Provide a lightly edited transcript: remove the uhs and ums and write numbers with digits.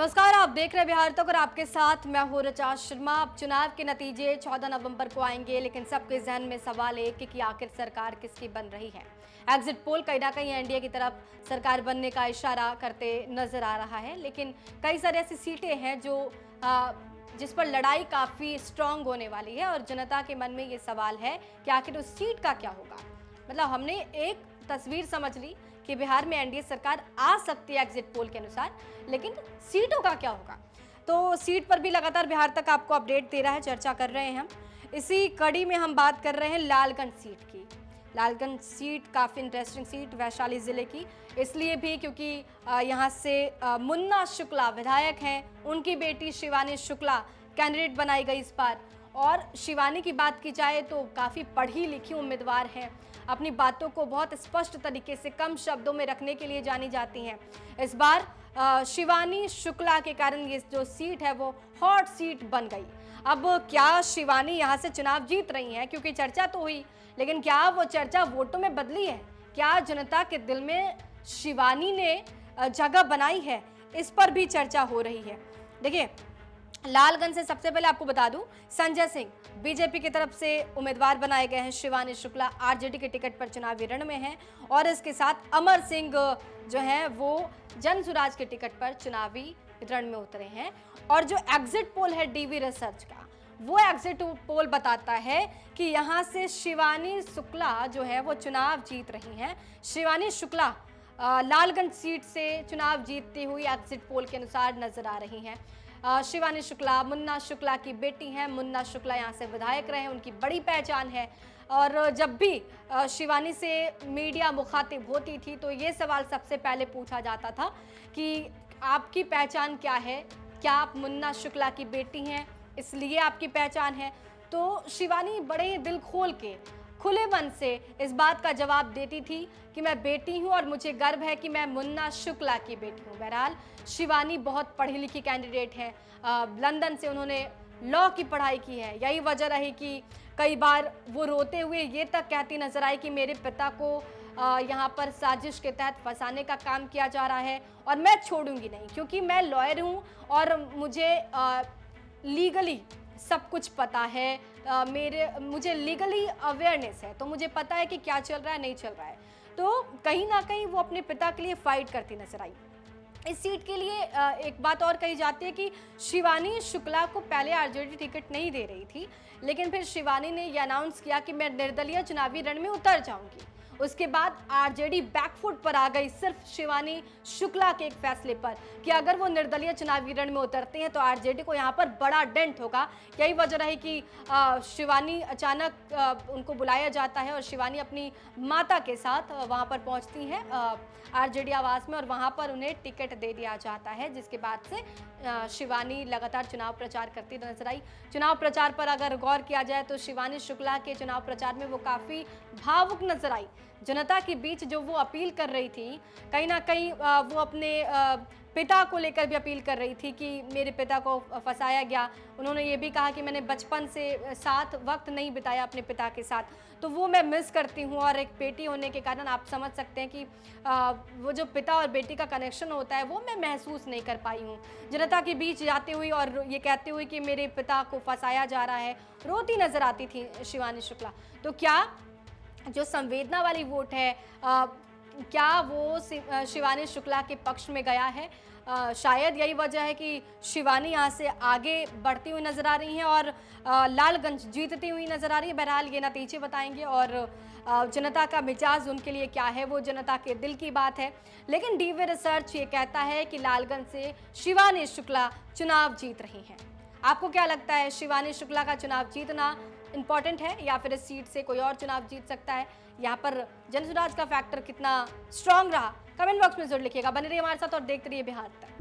नमस्कार, आप देख रहे हैं बिहार तक और आपके साथ मैं हूं ऋचा शर्मा। अब चुनाव के नतीजे 14 नवंबर को आएंगे, लेकिन सबके जहन में सवाल एक है कि आखिर सरकार किसकी बन रही है। एग्जिट पोल कहीं ना कहीं एनडीए की तरफ सरकार बनने का इशारा करते नजर आ रहा है, लेकिन कई सारी ऐसी सीटें हैं जो जिस पर लड़ाई काफी स्ट्रांग होने वाली है और जनता के मन में ये सवाल है कि आखिर उस सीट का क्या होगा। मतलब हमने एक तस्वीर समझ ली कि बिहार में एनडीए सरकार आ सकती है एग्जिट पोल के अनुसार, लेकिन सीटों का क्या होगा। तो सीट पर भी लगातार बिहार तक आपको अपडेट दे रहा है, चर्चा कर रहे हैं हम। इसी कड़ी में हम बात कर रहे हैं लालगंज सीट की। लालगंज सीट काफ़ी इंटरेस्टिंग सीट वैशाली ज़िले की, इसलिए भी क्योंकि यहाँ से मुन्ना शुक्ला विधायक हैं, उनकी बेटी शिवानी शुक्ला कैंडिडेट बनाई गई इस बार। और शिवानी की बात की जाए तो काफ़ी पढ़ी लिखी उम्मीदवार हैं, अपनी बातों को बहुत स्पष्ट तरीके से कम शब्दों में रखने के लिए जानी जाती हैं। इस बार शिवानी शुक्ला के कारण ये जो सीट है वो हॉट सीट बन गई। अब क्या शिवानी यहाँ से चुनाव जीत रही हैं, क्योंकि चर्चा तो हुई, लेकिन क्या वो चर्चा वोटों में बदली है? क्या जनता के दिल में शिवानी ने जगह बनाई है? इस पर भी चर्चा हो रही है। देखिए, लालगंज से सबसे पहले आपको बता दूं, संजय सिंह बीजेपी की तरफ से उम्मीदवार बनाए गए हैं। शिवानी शुक्ला आरजेडी के टिकट पर चुनावी रण में हैं और इसके साथ अमर सिंह जो हैं वो जन सुराज के टिकट पर चुनावी रण में उतरे हैं। और जो एग्जिट पोल है डीवी रिसर्च का, वो एग्जिट पोल बताता है कि यहाँ से शिवानी शुक्ला जो है वो चुनाव जीत रही हैं। शिवानी शुक्ला लालगंज सीट से चुनाव जीतती हुई एग्जिट पोल के अनुसार नजर आ रही हैं। शिवानी शुक्ला मुन्ना शुक्ला की बेटी हैं। मुन्ना शुक्ला यहाँ से विधायक रहे, उनकी बड़ी पहचान है। और जब भी शिवानी से मीडिया मुखातिब होती थी तो ये सवाल सबसे पहले पूछा जाता था कि आपकी पहचान क्या है, क्या आप मुन्ना शुक्ला की बेटी हैं, इसलिए आपकी पहचान है। तो शिवानी बड़े दिल खोल के खुले मन से इस बात का जवाब देती थी कि मैं बेटी हूं और मुझे गर्व है कि मैं मुन्ना शुक्ला की बेटी हूं। बहरहाल शिवानी बहुत पढ़ी लिखी कैंडिडेट है, लंदन से उन्होंने लॉ की पढ़ाई की है। यही वजह रही कि कई बार वो रोते हुए ये तक कहती नजर आई कि मेरे पिता को यहाँ पर साजिश के तहत फंसाने का काम किया जा रहा है और मैं छोड़ूंगी नहीं, क्योंकि मैं लॉयर हूँ और मुझे लीगली सब कुछ पता है। मुझे लीगली अवेयरनेस है, तो मुझे पता है कि क्या चल रहा है, नहीं चल रहा है। तो कहीं ना कहीं वो अपने पिता के लिए फाइट करती नजर आई। इस सीट के लिए एक बात और कही जाती है कि शिवानी शुक्ला को पहले आरजेडी टिकट नहीं दे रही थी, लेकिन फिर शिवानी ने यह अनाउंस किया कि मैं निर्दलीय चुनावी रण में उतर जाऊंगी। उसके बाद आरजेडी बैकफुट पर आ गई सिर्फ शिवानी शुक्ला के एक फैसले पर कि अगर वो निर्दलीय चुनावी रण में उतरते हैं तो आरजेडी को यहाँ पर बड़ा डेंट होगा। यही वजह रही कि शिवानी अचानक उनको बुलाया जाता है और शिवानी अपनी माता के साथ वहाँ पर पहुँचती हैं आरजेडी आवास में और वहाँ पर उन्हें टिकट दे दिया जाता है, जिसके बाद से शिवानी लगातार चुनाव प्रचार करती नजर आई। चुनाव प्रचार पर अगर गौर किया जाए तो शिवानी शुक्ला के चुनाव प्रचार में वो काफ़ी भावुक नजर आई। जनता के बीच जो वो अपील कर रही थी, कहीं ना कहीं वो अपने पिता को लेकर भी अपील कर रही थी कि मेरे पिता को फंसाया गया। उन्होंने ये भी कहा कि मैंने बचपन से साथ वक्त नहीं बिताया अपने पिता के साथ, तो वो मैं मिस करती हूँ। और एक बेटी होने के कारण आप समझ सकते हैं कि वो जो पिता और बेटी का कनेक्शन होता है वो मैं महसूस नहीं कर पाई हूँ। जनता के बीच जाते हुए और ये कहते हुए कि मेरे पिता को फंसाया जा रहा है, रोती नजर आती थी शिवानी शुक्ला। तो क्या जो संवेदना वाली वोट है क्या वो शिवानी शुक्ला के पक्ष में गया है? शायद यही वजह है कि शिवानी यहाँ से आगे बढ़ती हुई नजर आ रही हैं और लालगंज जीतती हुई नजर आ रही है। बहरहाल ये नतीजे बताएंगे और जनता का मिजाज उनके लिए क्या है, वो जनता के दिल की बात है। लेकिन डीवी रिसर्च ये कहता है कि लालगंज से शिवानी शुक्ला चुनाव जीत रही हैं। आपको क्या लगता है, शिवानी शुक्ला का चुनाव जीतना इंपॉर्टेंट है या फिर इस सीट से कोई और चुनाव जीत सकता है? यहाँ पर जनसुराज का फैक्टर कितना स्ट्रांग रहा, कमेंट बॉक्स में जरूर लिखिएगा। बने रहिए हमारे साथ और देखते रहिए बिहार तक।